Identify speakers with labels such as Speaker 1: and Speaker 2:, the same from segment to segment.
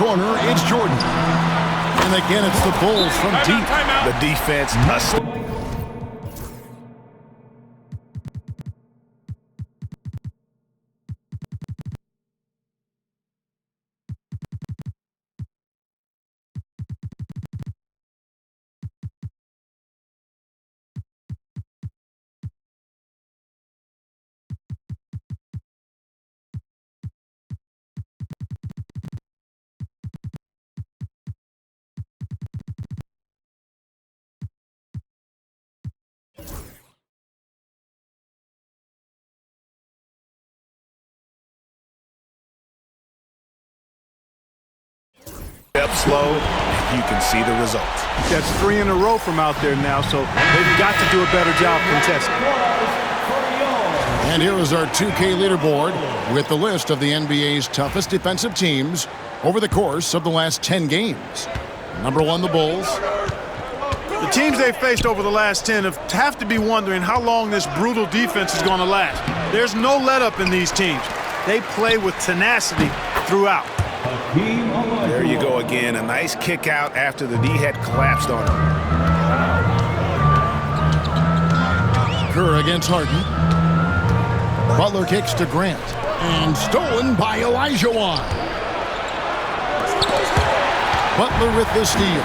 Speaker 1: corner, it's Jordan. And again, it's the Bulls from deep.
Speaker 2: The defense hustling. Step slow, you can see the results.
Speaker 3: That's 3 in a row from out there now, so they've got to do a better job contesting.
Speaker 1: And here is our 2K leaderboard with the list of the NBA's toughest defensive teams over the course of the last 10 games. Number 1, the Bulls.
Speaker 3: The teams they've faced over the last 10 have to be wondering how long this brutal defense is going to last. There's no let-up in these teams. They play with tenacity throughout.
Speaker 2: There you go again. A nice kick out after the D had collapsed on him.
Speaker 1: Kerr against Harden. Butler kicks to Grant. And stolen by Olajuwon. Butler with the steal.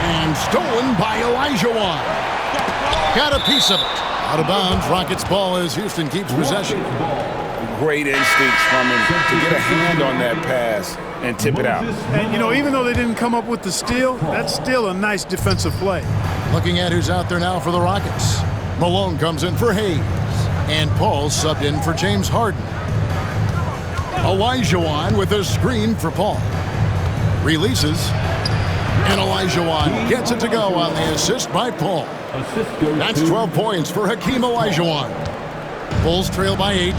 Speaker 1: And stolen by Olajuwon. Got a piece of it. Out of bounds, Rockets ball as Houston keeps possession.
Speaker 2: Great instincts from him to get a hand on that pass and tip it out.
Speaker 3: And, you know, even though they didn't come up with the steal, that's still a nice defensive play.
Speaker 1: Looking at who's out there now for the Rockets. Malone comes in for Hayes. And Paul subbed in for James Harden. Olajuwon with a screen for Paul. Releases. And Olajuwon gets it to go on the assist by Paul. That's 12 points for Hakeem Olajuwon. Bulls trail by 8.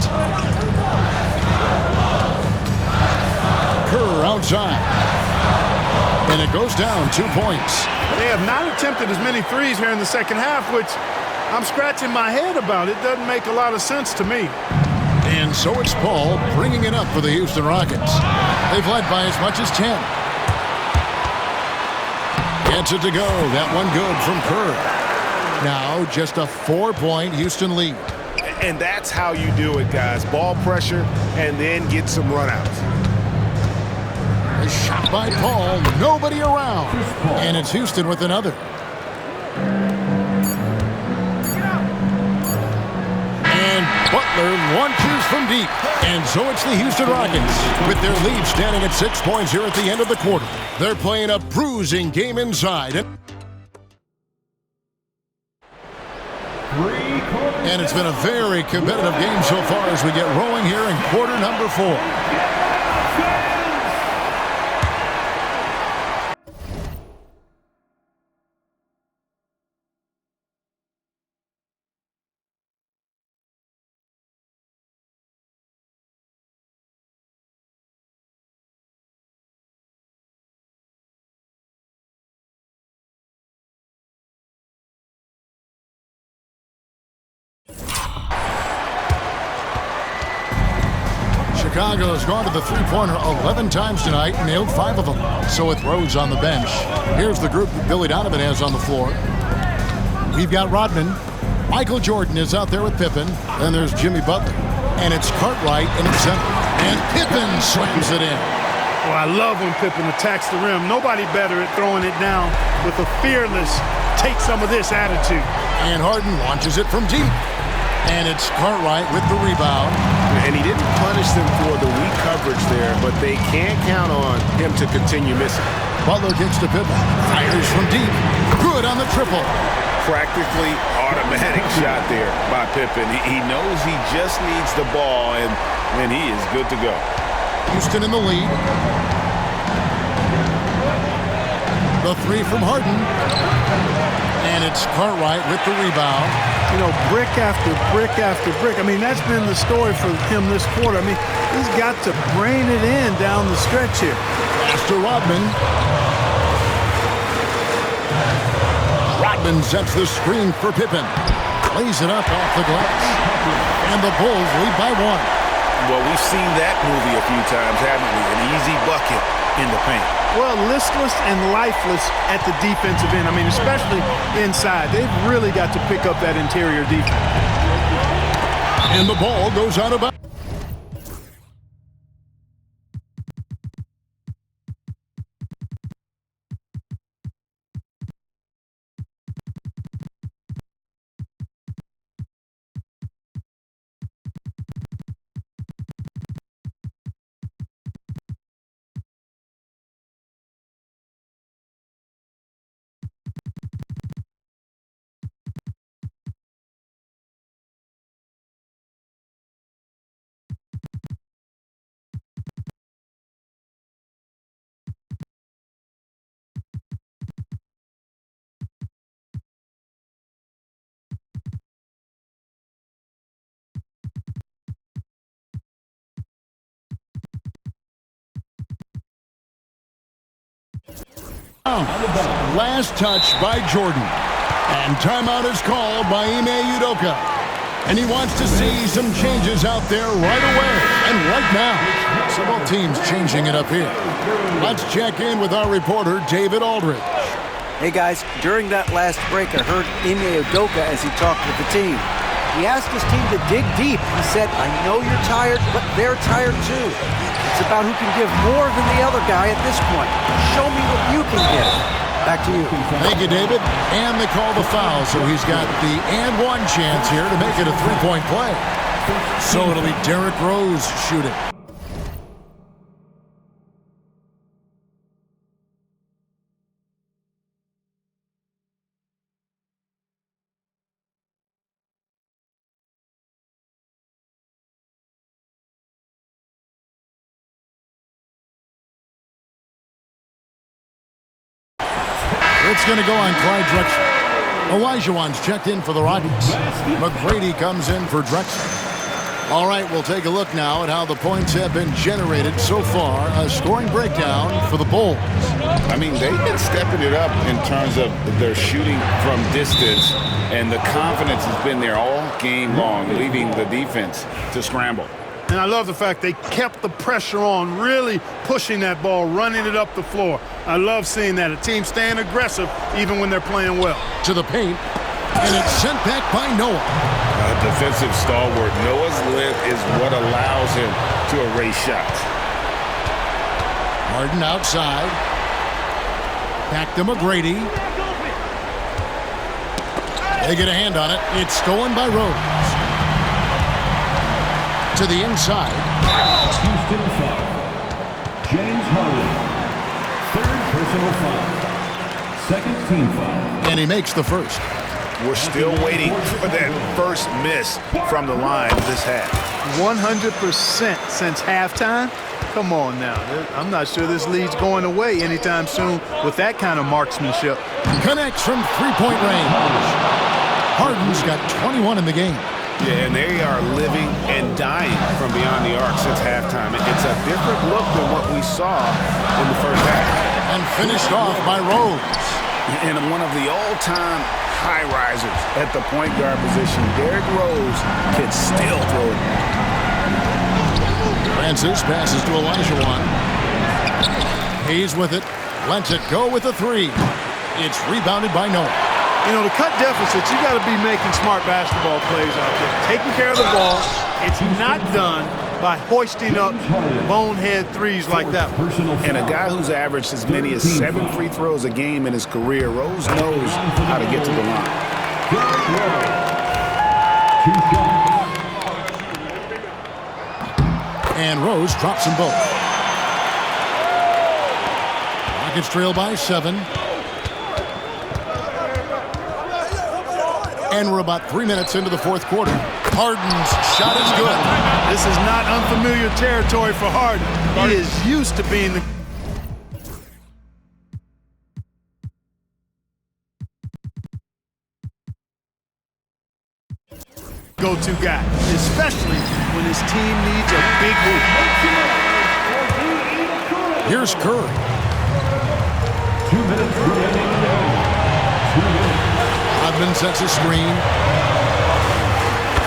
Speaker 1: Kerr outside. And it goes down 2 points.
Speaker 3: They have not attempted as many threes here in the second half, which I'm scratching my head about. It doesn't make a lot of sense to me.
Speaker 1: And so it's Paul bringing it up for the Houston Rockets. They've led by as much as 10. Gets it to go. That one good from Kerr. Now just a 4-point Houston lead.
Speaker 2: And that's how you do it, guys. Ball pressure and then get some runouts.
Speaker 1: A shot by Paul. Nobody around. And it's Houston with another. And Butler launches from deep. And so it's the Houston Rockets with their lead standing at 6 points here at the end of the quarter. They're playing a bruising game inside. And it's been a very competitive game so far as we get rolling here in quarter number 4. Chicago has gone to the three-pointer 11 times tonight and nailed 5 of them. So with Rose on the bench, here's the group that Billy Donovan has on the floor. We've got Rodman. Michael Jordan is out there with Pippen. Then there's Jimmy Butler. And it's Cartwright in the center. And Pippen slams it in.
Speaker 3: Well, I love when Pippen attacks the rim. Nobody better at throwing it down with a fearless, take some of this attitude.
Speaker 1: And Harden launches it from deep. And it's Cartwright with the rebound.
Speaker 2: And he didn't punish them for the weak coverage there, but they can't count on him to continue missing.
Speaker 1: Butler kicks to Pippen. Fires from deep. Good on the triple.
Speaker 2: Practically automatic shot there by Pippen. He knows he just needs the ball, and he is good to go.
Speaker 1: Houston in the lead. The three from Harden. And it's Cartwright with the rebound.
Speaker 3: You know, brick after brick after brick. I mean, that's been the story for him this quarter. I mean, he's got to brain it in down the stretch here.
Speaker 1: After Rodman. Rodman sets the screen for Pippen. Lays it up off the glass. And the Bulls lead by 1.
Speaker 2: Well, we've seen that movie a few times, haven't we? An easy bucket in the paint.
Speaker 3: Well, listless and lifeless at the defensive end. I mean, especially inside. They've really got to pick up that interior defense.
Speaker 1: And the ball goes out of bounds. Last touch by Jordan. And timeout is called by Ime Udoka. And he wants to see some changes out there right away and right now. So both teams changing it up here. Let's check in with our reporter, David Aldridge.
Speaker 4: Hey guys, during that last break, I heard Ime Udoka as he talked with the team. He asked his team to dig deep. He said, I know you're tired, but they're tired too. It's about who can give more than the other guy at this point. Show me what you can give. Back to you.
Speaker 1: Thank you, David. And they call the foul, so he's got the and one chance here to make it a three-point play. So it'll be Derrick Rose shooting. It's going to go on Clyde Drexler. Elijah Wan's checked in for the Rockets. McGrady comes in for Drexler. All right, we'll take a look now at how the points have been generated so far. A scoring breakdown for the Bulls.
Speaker 2: I mean, they've been stepping it up in terms of their shooting from distance, and the confidence has been there all game long, leaving the defense to scramble.
Speaker 3: And I love the fact they kept the pressure on, really pushing that ball, running it up the floor. I love seeing that. A team staying aggressive even when they're playing well.
Speaker 1: To the paint, and it's sent back by Noah.
Speaker 2: A defensive stalwart. Noah's length is what allows him to erase shots.
Speaker 1: Harden outside. Back to McGrady. They get a hand on it. It's stolen by Rose. To the inside.
Speaker 5: Houston foul. James Harden. Third personal foul. Second team foul.
Speaker 1: And he makes the first.
Speaker 2: We're still waiting for that first miss from the line this half.
Speaker 3: 100% since halftime? Come on now. I'm not sure this lead's going away anytime soon with that kind of marksmanship.
Speaker 1: Connects from three-point range. Harden's got 21 in the game.
Speaker 2: Yeah, and they are living and dying from beyond the arc since halftime. It's a different look than what we saw in the first half.
Speaker 1: And finished off by Rose.
Speaker 2: And one of the all-time high risers at the point guard position, Derrick Rose can still throw it.
Speaker 1: Francis passes to Elijah Wan. He's with it. Lets it go with a three. It's rebounded by Noah.
Speaker 3: You know, to cut deficits, you got to be making smart basketball plays out there. Taking care of the ball. It's not done by hoisting up bonehead threes like that.
Speaker 2: And a guy who's averaged as many as 7 free throws a game in his career, Rose knows how to get to the line.
Speaker 1: And Rose drops them both. Rockets trail by 7. And we're about 3 minutes into the fourth quarter. Harden's shot is good.
Speaker 3: This is not unfamiliar territory for Harden. He is used to being the go-to guy, especially when his team needs a big move.
Speaker 1: Here's Curry.
Speaker 5: 2 minutes remaining. 2 minutes.
Speaker 1: Rodman sets a screen.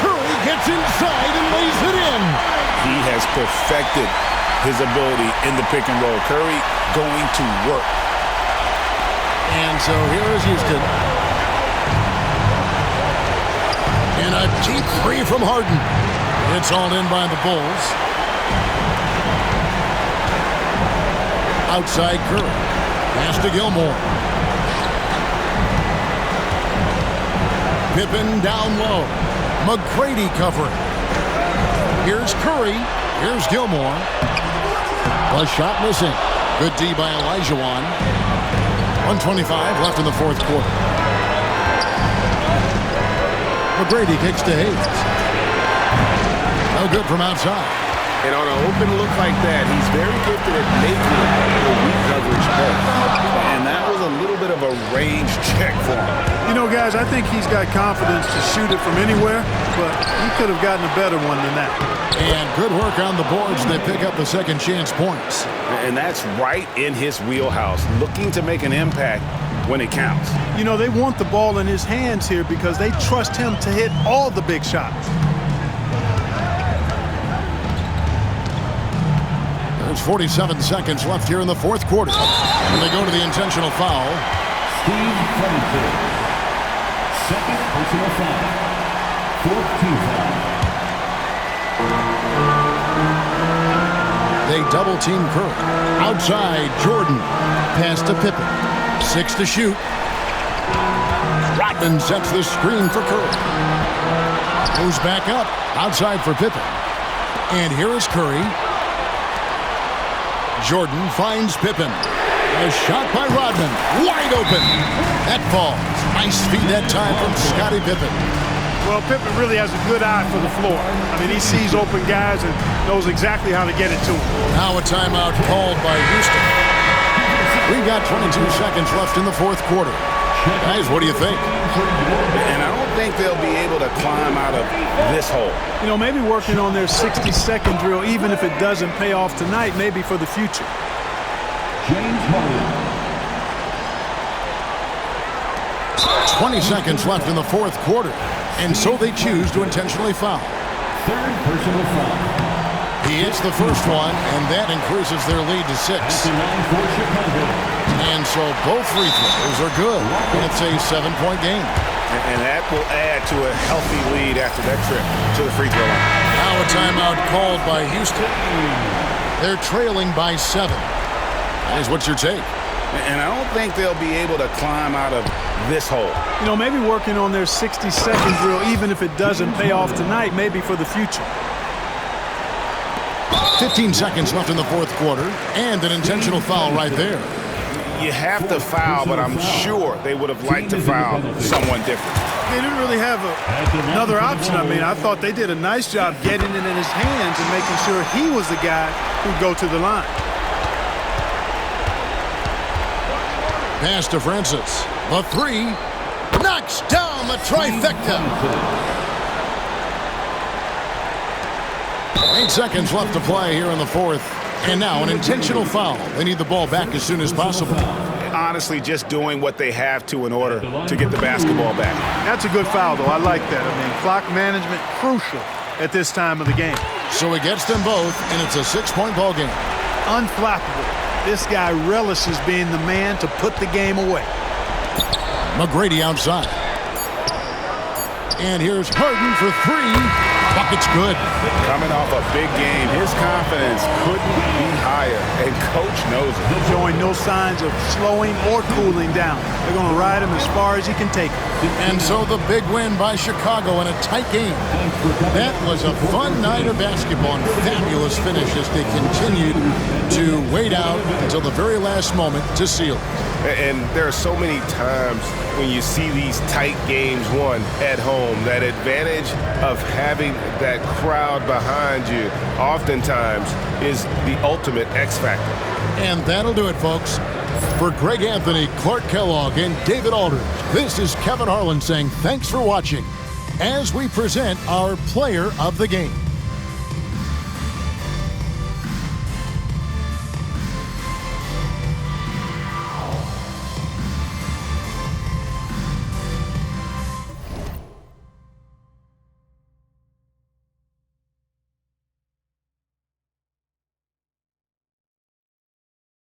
Speaker 1: Curry gets inside and lays it in.
Speaker 2: He has perfected his ability in the pick and roll. Curry going to work.
Speaker 1: And so here is Houston. And a deep three from Harden. It's all in by the Bulls. Outside Curry. Pass to Gilmore. Pippen down low. McGrady covering. Here's Curry. Here's Gilmore. A shot missing. Good D by Olajuwon. 1:25 left in the fourth quarter. McGrady kicks to Hayes. No good from outside.
Speaker 2: And on an open look like that, he's very gifted at making the weak coverage work. And that was a little bit of a range check for him.
Speaker 3: You know, guys, I think he's got confidence to shoot it from anywhere, but he could have gotten a better one than that.
Speaker 1: And good work on the boards. They pick up the second chance points.
Speaker 2: And that's right in his wheelhouse, looking to make an impact when it counts.
Speaker 3: You know, they want the ball in his hands here because they trust him to hit all the big shots.
Speaker 1: There's 47 seconds left here in the fourth quarter. And they go to the intentional foul.
Speaker 5: Steve Covington. Second personal foul. Fourth team foul.
Speaker 1: They double team Curry. Outside, Jordan. Pass to Pippen. 6 to shoot. Rodman sets the screen for Curry. Moves back up. Outside for Pippen. And here is Curry. Jordan finds Pippen. A shot by Rodman. Wide open. That falls. Nice feed that time from Scottie Pippen.
Speaker 3: Well, Pippen really has a good eye for the floor. I mean, he sees open guys and knows exactly how to get it to them.
Speaker 1: Now a timeout called by Houston. We've got 22 seconds left in the fourth quarter. Guys, what do you think?
Speaker 2: And I don't think they'll be able to climb out of this hole.
Speaker 3: You know, maybe working on their 60-second drill, even if it doesn't pay off tonight, maybe for the future.
Speaker 5: James Harden.
Speaker 1: 20 seconds left in the fourth quarter. And so they choose to intentionally foul.
Speaker 5: Third personal foul.
Speaker 1: He hits the first one, and that increases their lead to 6.
Speaker 5: After 9 for Chicago.
Speaker 1: And so both free throws are good. And it's a 7-point game.
Speaker 2: And that will add to a healthy lead after that trip to the free throw line.
Speaker 1: Now a timeout called by Houston. They're trailing by 7. Guys, what's your take?
Speaker 2: And I don't think they'll be able to climb out of this hole.
Speaker 3: You know, maybe working on their 60-second drill, even if it doesn't pay off tonight, maybe for the future.
Speaker 1: 15 seconds left in the fourth quarter, and an intentional foul right there.
Speaker 2: You have to foul, but I'm sure they would have liked to foul someone different.
Speaker 3: They didn't really have another option. I mean, I thought they did a nice job getting it in his hands and making sure he was the guy who'd go to the line.
Speaker 1: Pass to Francis. The three. Knocks down the trifecta. 8 seconds left to play here in the fourth. And now an intentional foul. They need the ball back as soon as possible.
Speaker 2: Honestly, just doing what they have to in order to get the basketball back.
Speaker 3: That's a good foul, though. I like that. I mean, clock management crucial at this time of the game.
Speaker 1: So he gets them both, and it's a 6-point ball game.
Speaker 3: Unflappable. This guy relishes being the man to put the game away.
Speaker 1: McGrady outside. And here's Harden for 3. Bucket's good.
Speaker 2: Coming off a big game, his confidence couldn't be higher, and coach knows it.
Speaker 3: Showing no signs of slowing or cooling down. They're going to ride him as far as he can take him.
Speaker 1: And so the big win by Chicago in a tight game. That was a fun night of basketball and fabulous finish as they continued to wait out until the very last moment to seal it.
Speaker 2: And there are so many times when you see these tight games won at home, that advantage of having that crowd behind you oftentimes is the ultimate X factor.
Speaker 1: And that'll do it, folks. For Greg Anthony, Clark Kellogg, and David Aldridge, this is Kevin Harlan saying thanks for watching as we present our player of the game.